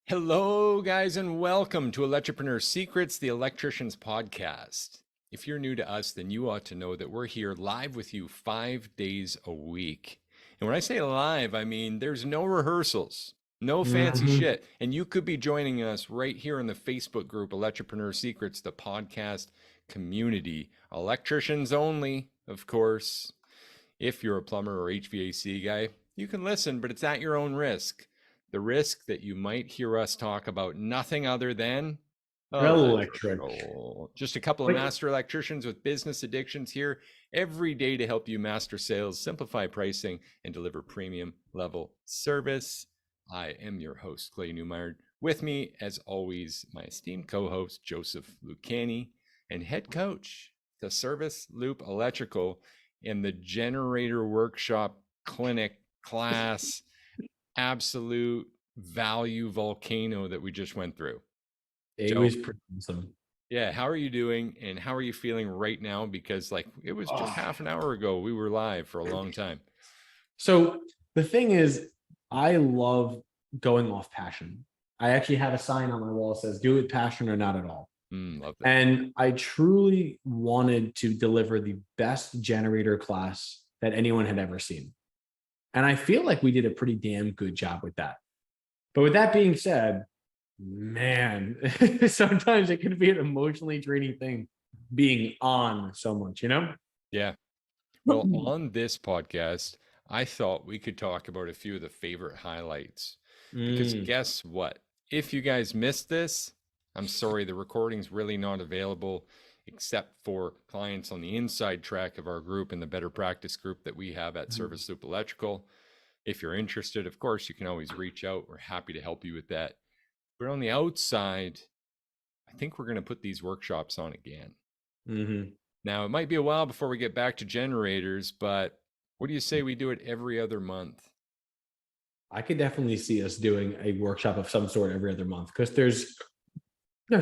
Hello, guys, and welcome to Electropreneur Secrets, the Electricians Podcast. If you're new to us, then you ought to know that we're here live with you 5 days a week. And when I say live, I mean there's no rehearsals, no fancy hmm shit. And you could be joining us right here in the Facebook group, Electropreneur Secrets, the podcast community. Electricians only, of course. If you're a plumber or HVAC guy, you can listen, but it's at your own risk. The risk that you might hear us talk about nothing other than Electric. electrical. Just a couple of Like, master electricians with business addictions here every day to help you master sales, simplify pricing, and deliver premium level service. I am your host, Clay Newmeyer. With me, as always, my esteemed co host, Joseph Lucani, and head coach to Service Loop Electrical in the generator workshop clinic class absolute value volcano that we just went through. it Joe, was pretty awesome. yeah, how are you doing and how are you feeling right now? Because like it was just Oh. half an hour ago, we were live for a long time. So the thing is, I love going off passion. I actually have a sign on my wall that says, do it passion or not at all. Love that. And I truly wanted to deliver the best generator class that anyone had ever seen. And I feel like we did a pretty damn good job with that. But with that being said, man, sometimes it can be an emotionally draining thing being on so much, you know? Yeah. Well, on this podcast, I thought we could talk about a few of the favorite highlights. Because Mm, guess what? If you guys missed this, I'm sorry, the recording's really not available except for clients on the inside track of our group and the Better Practice group that we have at Service Loop Electrical. If you're interested, of course, you can always reach out. We're happy to help you with that. But on the outside, I think we're going to put these workshops on again. hmm Now, it might be a while before we get back to generators, but what do you say we do it every other month? I could definitely see us doing a workshop of some sort every other month because there's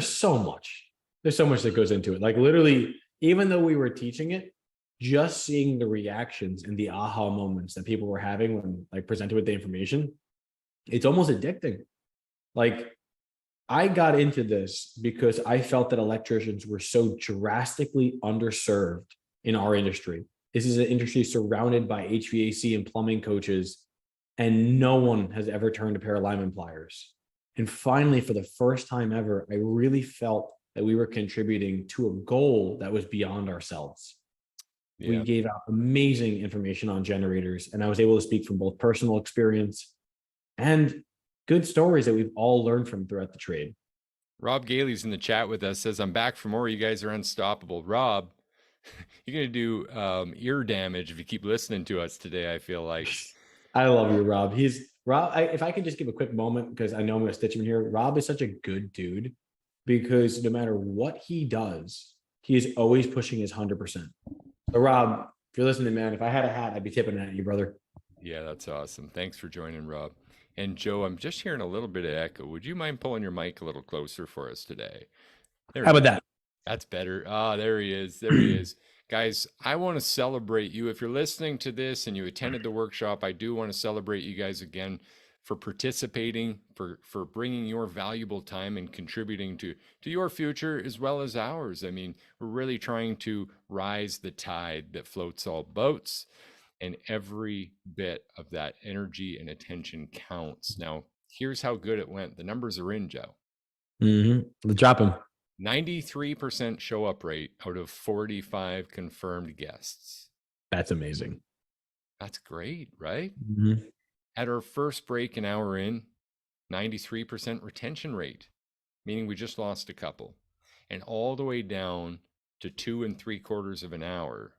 so much. There's so much that goes into it. Like literally, even though we were teaching it, just seeing the reactions and the aha moments that people were having when like presented with the information, it's almost addicting. Like I got into this because I felt that electricians were so drastically underserved in our industry. This is an industry surrounded by HVAC and plumbing coaches, and no one has ever turned a pair of lineman pliers. And finally, for the first time ever, I really felt that we were contributing to a goal that was beyond ourselves. We Yeah. gave out amazing information on generators, and I was able to speak from both personal experience and good stories that we've all learned from throughout the trade. Rob Gailey's in the chat with us, says, I'm back for more. You guys are unstoppable. Rob, you're going to do ear damage if you keep listening to us today, I feel like. I love you, Rob. If I could just give a quick moment, because I know I'm going to stitch him in here. Rob is such a good dude because no matter what he does, he is always pushing his 100%. So, Rob, if you're listening, man, if I had a hat, I'd be tipping it at you, brother. Yeah, that's awesome. Thanks for joining, Rob. And Joe, I'm just hearing a little bit of echo. Would you mind pulling your mic a little closer for us today? There How we about go. that? That's better. Ah, there he is. There he is. Guys, I want to celebrate you. If you're listening to this and you attended the workshop, I do want to celebrate you guys again for participating, for bringing your valuable time and contributing to your future as well as ours. I mean, we're really trying to rise the tide that floats all boats, and every bit of that energy and attention counts. Now, here's how good it went. The numbers are in, Joe. Drop him. 93% show up rate out of 45 confirmed guests. That's amazing. That's great, right? Mm-hmm. At our first break, an hour in, 93% retention rate, meaning we just lost a couple. And all the way down to 2 3/4 of an hour,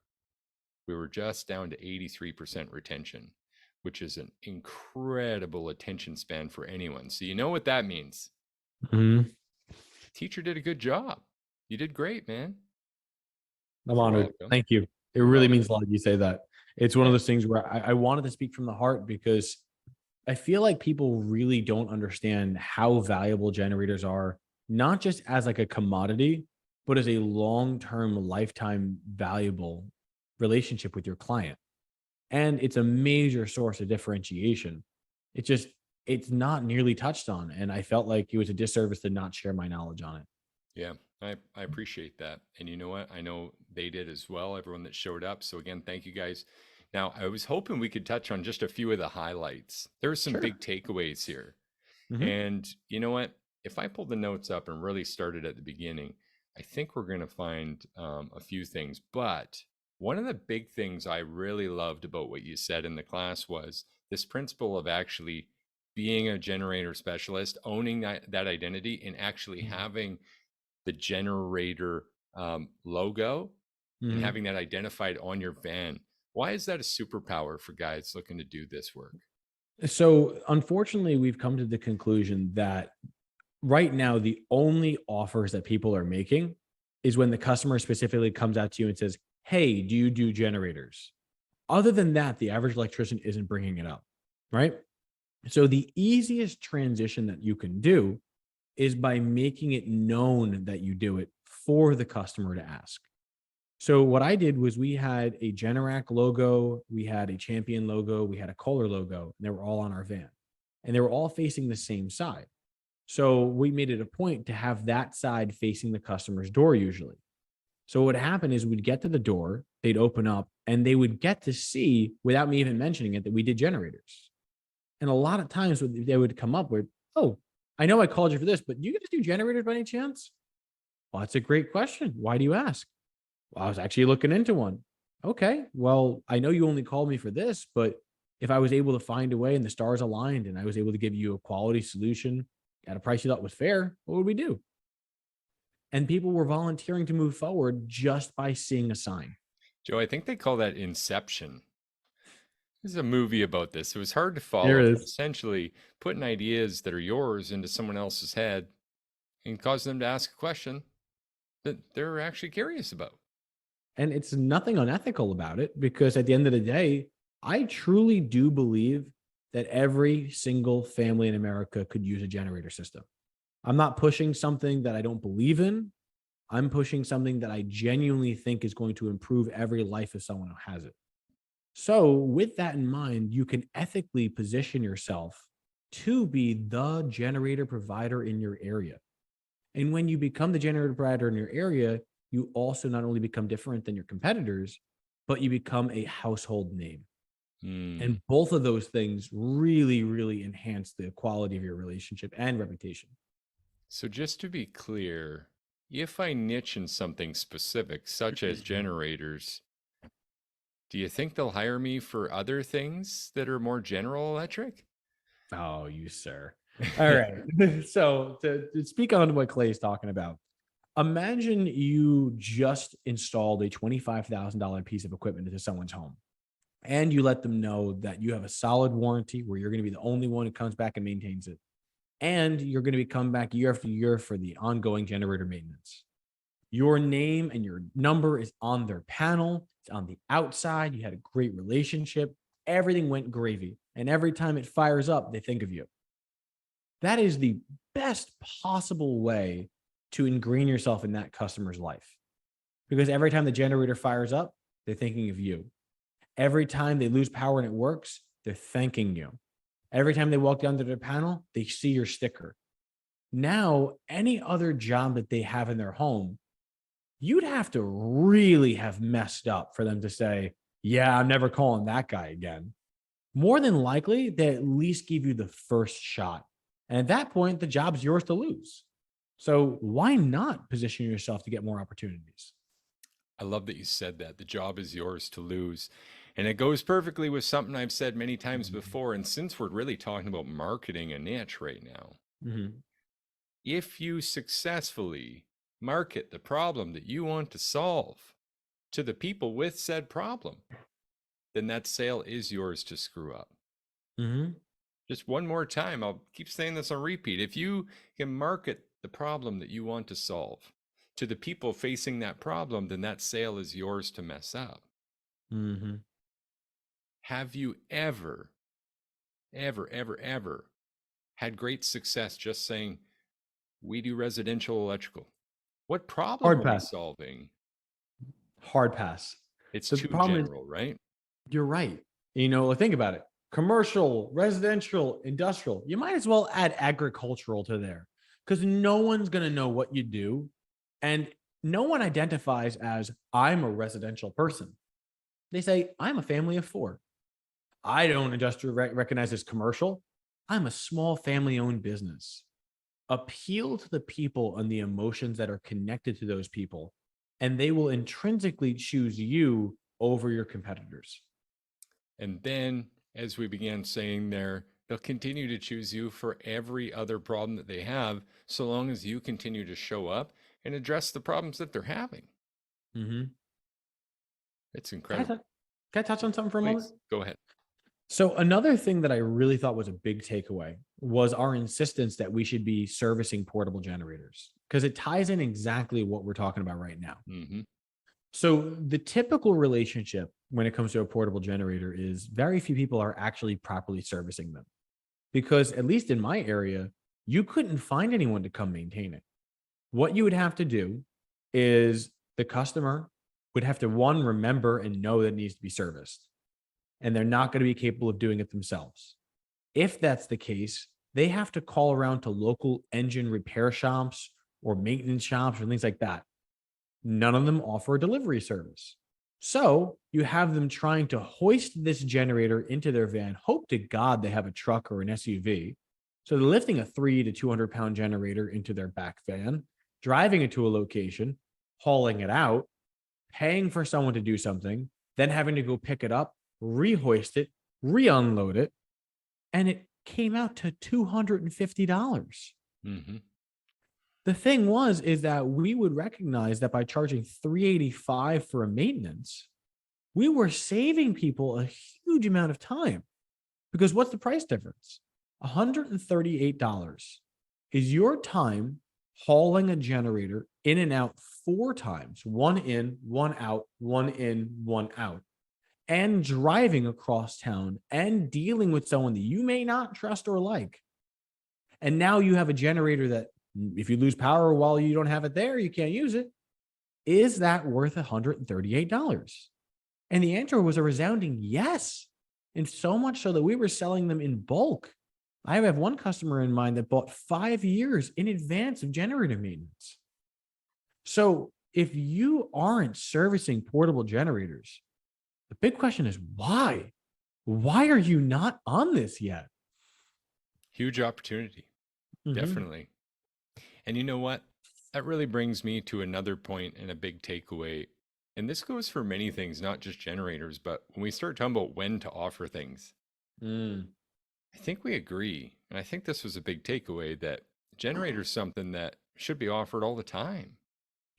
we were just down to 83% retention, which is an incredible attention span for anyone. So, you know what that means? Mm-hmm. Teacher did a good job. You did great, man. I'm You're honored. welcome. Thank you. It You're really welcome. means a lot you say that. It's one of Yeah. those things where I wanted to speak from the heart because I feel like people really don't understand how valuable generators are, not just as like a commodity, but as a long-term, lifetime valuable relationship with your client. And it's a major source of differentiation. It just it's not nearly touched on. And I felt like it was a disservice to not share my knowledge on it. Yeah, I appreciate that. And you know what? I know they did as well, everyone that showed up. So again, thank you guys. Now, I was hoping we could touch on just a few of the highlights. There are some Sure. big takeaways here. Hmm. And you know what? If I pulled the notes up and really started at the beginning, I think we're going to find a few things. But one of the big things I really loved about what you said in the class was this principle of actually being a generator specialist, owning that identity, and actually having the generator logo and Hmm. having that identified on your van. Why is that a superpower for guys looking to do this work? So, unfortunately, we've come to the conclusion that right now, the only offers that people are making is when the customer specifically comes out to you and says, "Hey, do you do generators?" Other than that, the average electrician isn't bringing it up, right? So, the easiest transition that you can do is by making it known that you do it for the customer to ask. So what I did was we had a Generac logo, we had a Champion logo, we had a Kohler logo, and they were all on our van. And they were all facing the same side. So we made it a point to have that side facing the customer's door usually. So what would happen is we'd get to the door, they'd open up, and they would get to see, without me even mentioning it, that we did generators. And a lot of times they would come up with, "Oh, I know I called you for this, but do you guys do generators by any chance?" Well, that's a great question. Why do you ask? Well, I was actually looking into one. Okay. Well, I know you only called me for this, but if I was able to find a way and the stars aligned and I was able to give you a quality solution at a price you thought was fair, what would we do? And people were volunteering to move forward just by seeing a sign. Joe, I think they call that Inception. There's a movie about this. It was hard to There follow, it but is. essentially putting ideas that are yours into someone else's head and cause them to ask a question that they're actually curious about. And it's nothing unethical about it because at the end of the day, I truly do believe that every single family in America could use a generator system. I'm not pushing something that I don't believe in. I'm pushing something that I genuinely think is going to improve every life of someone who has it. So, with that in mind, you can ethically position yourself to be the generator provider in your area. And when you become the generator provider in your area, you also not only become different than your competitors, but you become a household name. Hmm. And both of those things really, really enhance the quality of your relationship and reputation. So, just to be clear, if I niche in something specific, such as generators, do you think they'll hire me for other things that are more General Electric? Oh, you sir. All right. So to speak on what Clay is talking about, imagine you just installed a $25,000 piece of equipment into someone's home and you let them know that you have a solid warranty where you're going to be the only one who comes back and maintains it. And you're going to be coming back year after year for the ongoing generator maintenance. Your name and your number is on their panel. It's on the outside. You had a great relationship. Everything went gravy. And every time it fires up, they think of you. That is the best possible way to ingrain yourself in that customer's life. Because every time the generator fires up, they're thinking of you. Every time they lose power and it works, they're thanking you. Every time they walk down to their panel, they see your sticker. Now, any other job that they have in their home, you'd have to really have messed up for them to say, "Yeah, I'm never calling that guy again." More than likely, they at least give you the first shot. And at that point, the job's yours to lose. So why not position yourself to get more opportunities? I love that you said that. The job is yours to lose. And it goes perfectly with something I've said many times Mhm. before. And since we're really talking about marketing a niche right now, Mhm. if you successfully market the problem that you want to solve to the people with said problem, then that sale is yours to screw up. Mhm. Just one more time, I'll keep saying this on repeat. If you can market the problem that you want to solve to the people facing that problem, then that sale is yours to mess up. Mhm. Have you ever had great success just saying, we do residential electrical? What problem Hard are we pass. solving? Hard pass. It's So the too problem is general, right? you're right. Think about it. commercial, residential, industrial. You might as well add agricultural to there because no one's going to know what you do. And no one identifies as I'm a residential person. They say, I'm a family of four. I don't recognize as commercial. I'm a small family owned business. Appeal to the people and the emotions that are connected to those people, and they will intrinsically choose you over your competitors. And then, as we began saying there, they'll continue to choose you for every other problem that they have, so long as you continue to show up and address the problems that they're having. Mm-hmm. It's incredible. Can I touch on something for a moment? Please, go ahead. So another thing that I really thought was a big takeaway was our insistence that we should be servicing portable generators because it ties in exactly what we're talking about right now. Mm-hmm. So the typical relationship when it comes to a portable generator is very few people are actually properly servicing them because at least in my area, you couldn't find anyone to come maintain it. What you would have to do is the customer would have to one, remember and know that it needs to be serviced. And they're not going to be capable of doing it themselves. If that's the case, they have to call around to local engine repair shops or maintenance shops or things like that. None of them offer a delivery service. So you have them trying to hoist this generator into their van. Hope to God they have a truck or an SUV. So they're lifting a 300 to 200-pound generator into their back van, driving it to a location, hauling it out, paying for someone to do something, then having to go pick it up, rehoist it, re-unload it, and it came out to $250. Mm-hmm. The thing is that we would recognize that by charging $385 for a maintenance, we were saving people a huge amount of time. Because what's the price difference? $138 is your time hauling a generator in and out 4 times, one in, one out, one in, one out, and driving across town and dealing with someone that you may not trust or like. And now you have a generator that if you lose power while you don't have it there, you can't use it. Is that worth $138? And the answer was a resounding yes. And so much so that we were selling them in bulk. I have one customer in mind that bought 5 years in advance of generator maintenance. So if you aren't servicing portable generators, the big question is why? Why are you not on this yet? Huge opportunity. Mhm. Definitely. And you know what? That really brings me to another point and a big takeaway. And this goes for many things, not just generators, but when we start talking about when to offer things, Mm, I think we agree. And I think this was a big takeaway that generators something that should be offered all the time.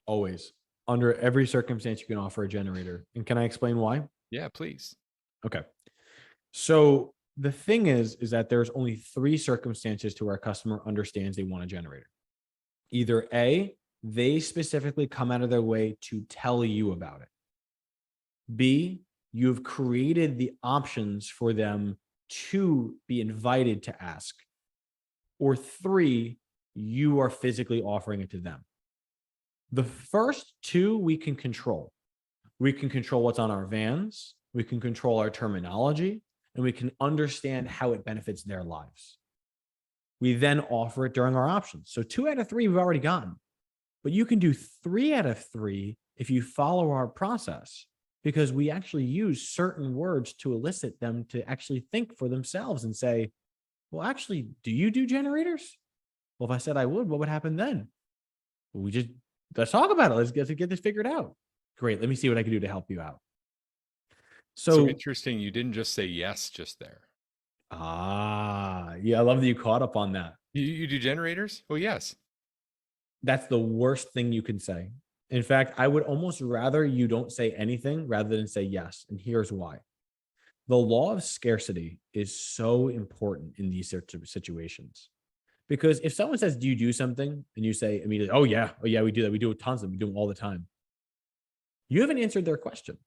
always. Under every circumstance, you can offer a generator. And can I explain why? Yeah, please. Okay. So the thing is that there's only 3 circumstances to where a customer understands they want a generator. Either A, they specifically come out of their way to tell you about it. B, you've created the options for them to be invited to ask. Or 3, you are physically offering it to them. The first 2 we can control. We can control what's on our vans, we can control our terminology, and we can understand how it benefits their lives. We then offer it during our options. So 2 out of 3 we've already gotten, but you can do 3 out of 3 if you follow our process, because we actually use certain words to elicit them to actually think for themselves and say, well, actually, do you do generators? Well, if I said I would, what would happen then? Well, let's talk about it. Let's get this figured out. Great. Let me see what I can do to help you out. So So, interesting. You didn't just say yes just there. yeah, I love that you caught up on that. You do generators? Well, yes. That's the worst thing you can say. In fact, I would almost rather you don't say anything rather than say yes. And here's why. The law of scarcity is so important in these sorts of situations. Because if someone says, do you do something? And you say immediately, oh, yeah, we do that. We do it tons of them. We do them all the time. You haven't answered their question.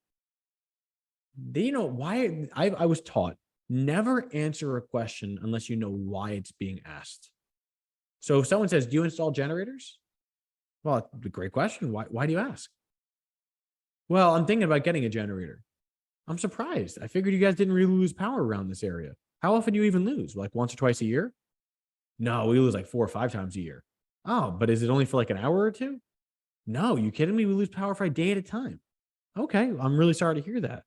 They know why. I was taught never answer a question unless you know why it's being asked. So if someone says, do you install generators? Well, it's a great question. Why do you ask? Well, I'm thinking about getting a generator. I'm surprised. I figured you guys didn't really lose power around this area. How often do you even lose? Like once or twice a year? No, we lose like 4 or 5 times a year. Oh, but is it only for like an hour or two? No, you kidding me? We lose power for a day at a time. Okay, I'm really sorry to hear that.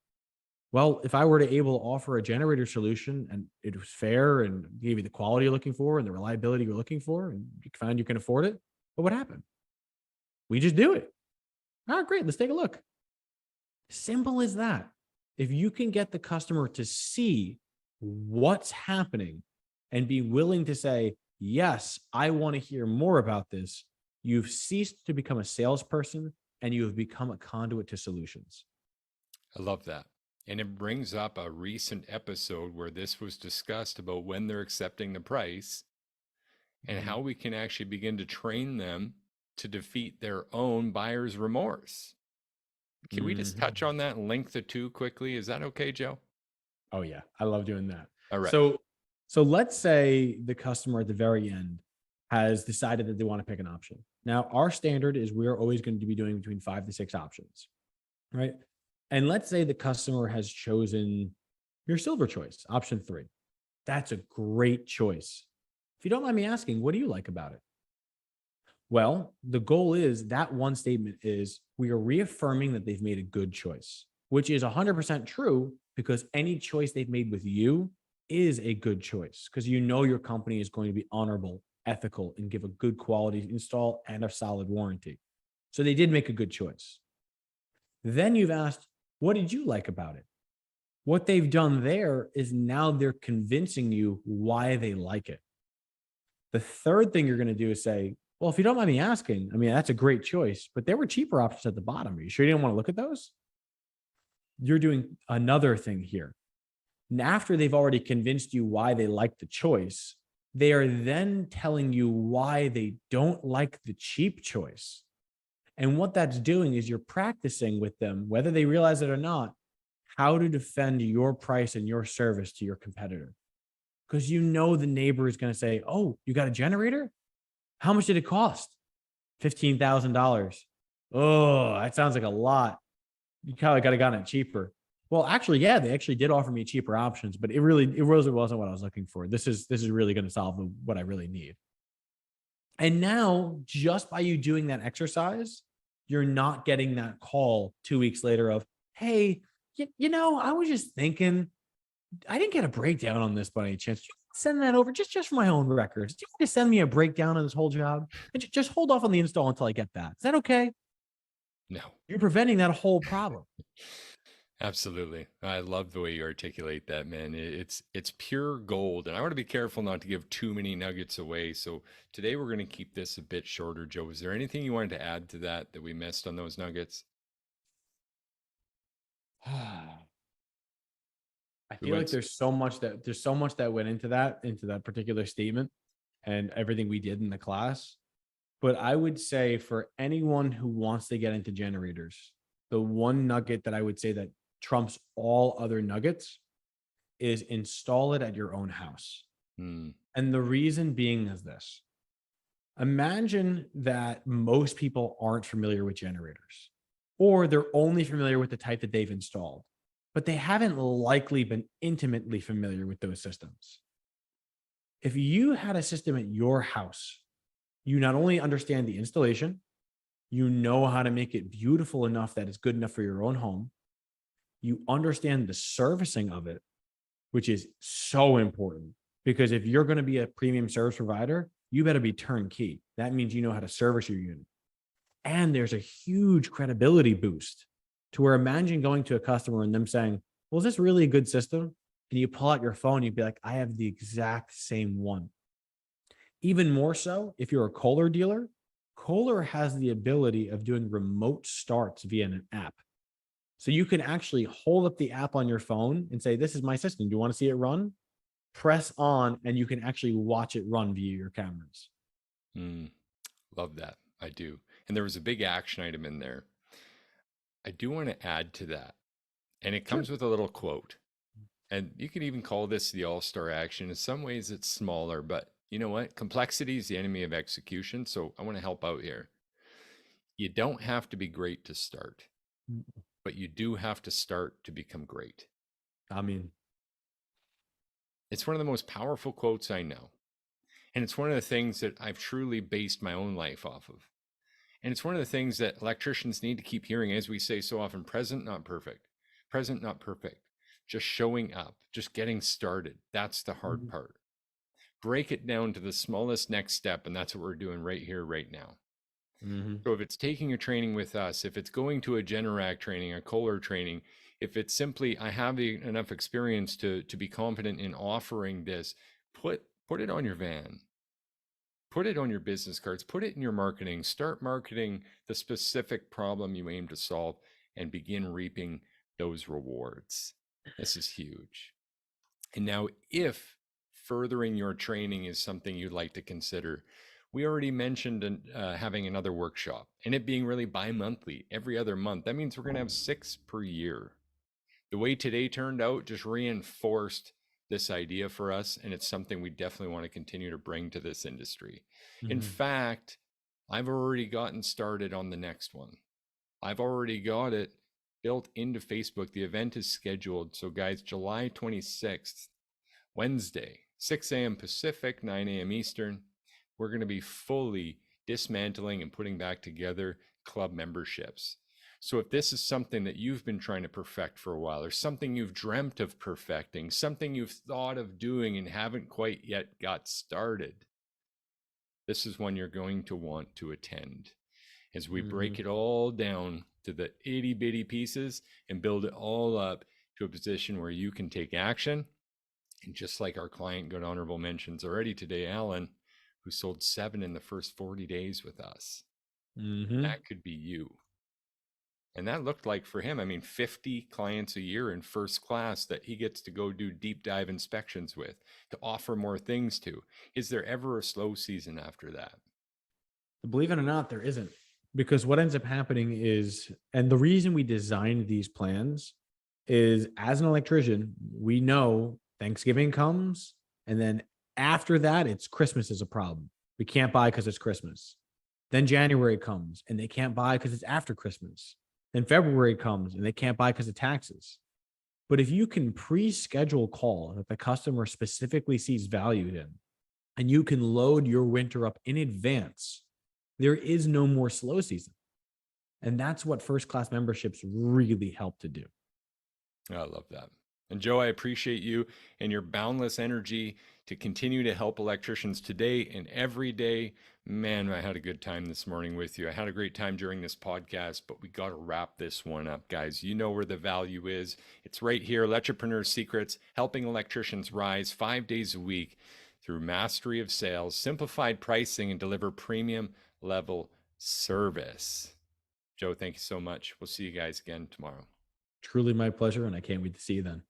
Well, if I were to able to offer a generator solution and it was fair and gave you the quality you're looking for and the reliability you're looking for, and you found you can afford it, what would happen? We just do it. Oh, great. Let's take a look. Simple as that. If you can get the customer to see what's happening and be willing to say, yes, I want to hear more about this, you've ceased to become a salesperson and you have become a conduit to solutions. I love that. And it brings up a recent episode where this was discussed about when they're accepting the price and how we can actually begin to train them to defeat their own buyer's remorse. Can we just touch on that and link the two quickly? Is that okay, Joe? Oh yeah, I love doing that. All right. So let's say the customer at the very end has decided that they want to pick an option. Now, our standard is we're always going to be doing between 5 to 6 options, right? And let's say the customer has chosen your silver choice, option 3. That's a great choice. If you don't mind me asking, what do you like about it? Well, the goal is that one statement is we are reaffirming that they've made a good choice, which is 100% true because any choice they've made with you is a good choice because you know your company is going to be honorable, ethical, and give a good quality install and a solid warranty. So they did make a good choice. Then you've asked, what did you like about it? What they've done there is now they're convincing you why they like it. The third thing you're going to do is say, well, if you don't mind me asking, I mean, that's a great choice, but there were cheaper options at the bottom. Are you sure you didn't want to look at those? You're doing another thing here. And after they've already convinced you why they like the choice, they are then telling you why they don't like the cheap choice. And what that's doing is you're practicing with them, whether they realize it or not, how to defend your price and your service to your competitor. Because you know the neighbor is going to say, oh, you got a generator? How much did it cost? $15,000. Oh, that sounds like a lot. You probably could have gotten it cheaper. Well, actually, yeah, they actually did offer me cheaper options, but it really wasn't what I was looking for. This is really going to solve what I really need. And now, just by you doing that exercise, you're not getting that call 2 weeks later of, hey, I was just thinking, I didn't get a breakdown on this by any chance. Send that over just for my own records. Do you want to send me a breakdown on this whole job? And just hold off on the install until I get that. Is that okay? No. You're preventing that whole problem. Absolutely. I love the way you articulate that, man. It's pure gold. And I want to be careful not to give too many nuggets away. So today we're going to keep this a bit shorter. Joe, is there anything you wanted to add to that we missed on those nuggets? I feel like there's so much that went into that particular statement and everything we did in the class. But I would say for anyone who wants to get into generators, the one nugget that I would say that trumps all other nuggets is install it at your own house. And the reason being is this. Imagine that most people aren't familiar with generators, or they're only familiar with the type that they've installed, but they haven't likely been intimately familiar with those systems. If you had a system at your house, you not only understand the installation, you know how to make it beautiful enough that it's good enough for your own home. You understand the servicing of it, which is so important because if you're going to be a premium service provider, you better be turnkey. That means you know how to service your unit. And there's a huge credibility boost to where imagine going to a customer and them saying, well, is this really a good system? And you pull out your phone, you'd be like, I have the exact same one. Even more so, if you're a Kohler dealer, Kohler has the ability of doing remote starts via an app. So you can actually hold up the app on your phone and say, this is my system. Do you want to see it run? Press on, and you can actually watch it run via your cameras. Love that. I do. And there was a big action item in there. I do want to add to that. And it comes with a little quote. And you could even call this the all-star action. In some ways, it's smaller, but you know what? Complexity is the enemy of execution. So I want to help out here. You don't have to be great to start, but but you do have to start to become great. I mean, It's one of the most powerful quotes I know. And it's one of the things that I've truly based my own life off of. And it's one of the things that electricians need to keep hearing, as we say so often: present, not perfect. Present, not perfect. Just showing up, just getting started. That's the hard mhm, part. Break it down to the smallest next step. And that's what we're doing right here, right now. mhm, So if it's taking a training with us, if it's going to a Generac training, a Kohler training, if it's simply, I have enough experience to be confident in offering this, put it on your van, put it on your business cards, put it in your marketing, start marketing the specific problem you aim to solve, and begin reaping those rewards. This is huge. And now, if furthering your training is something you'd like to consider, we already mentioned having another workshop, and it being really bi-monthly, every other month. That means we're going to have 6 per year. The way today turned out just reinforced this idea for us, and it's something we definitely want to continue to bring to this industry. In mhm. fact, I've already gotten started on the next one. I've already got it built into Facebook. The event is scheduled. So, guys, July 26th, Wednesday, 6 a.m. Pacific, 9 a.m. Eastern, we're going to be fully dismantling and putting back together club memberships. So if this is something that you've been trying to perfect for a while, or something you've dreamt of perfecting, something you've thought of doing and haven't quite yet got started, this is one you're going to want to attend, as we break Mhm. it all down to the itty bitty pieces and build it all up to a position where you can take action. And just like our client got honorable mentions already today, Alan, who sold 7 in the first 40 days with us, Mhm. that could be you. And that looked like for him, I mean, 50 clients a year in first class that he gets to go do deep dive inspections with, to offer more things to. Is there ever a slow season after that? Believe it or not, there isn't. Because what ends up happening is, and the reason we designed these plans is, as an electrician, we know Thanksgiving comes, and then after that, it's Christmas is a problem. We can't buy because it's Christmas. Then January comes and they can't buy because it's after Christmas. Then February comes and they can't buy because of taxes. But if you can pre-schedule call that the customer specifically sees value in, and you can load your winter up in advance, there is no more slow season. And that's what first class memberships really help to do. I love that. And Joe, I appreciate you and your boundless energy to continue to help electricians today and every day. Man, I had a good time this morning with you. I had a great time during this podcast, but we got to wrap this one up, guys. You know where the value is. It's right here. Electropreneur Secrets, helping electricians rise 5 days a week through mastery of sales, simplified pricing, and deliver premium level service. Joe, thank you so much. We'll see you guys again tomorrow. Truly my pleasure. And I can't wait to see you then.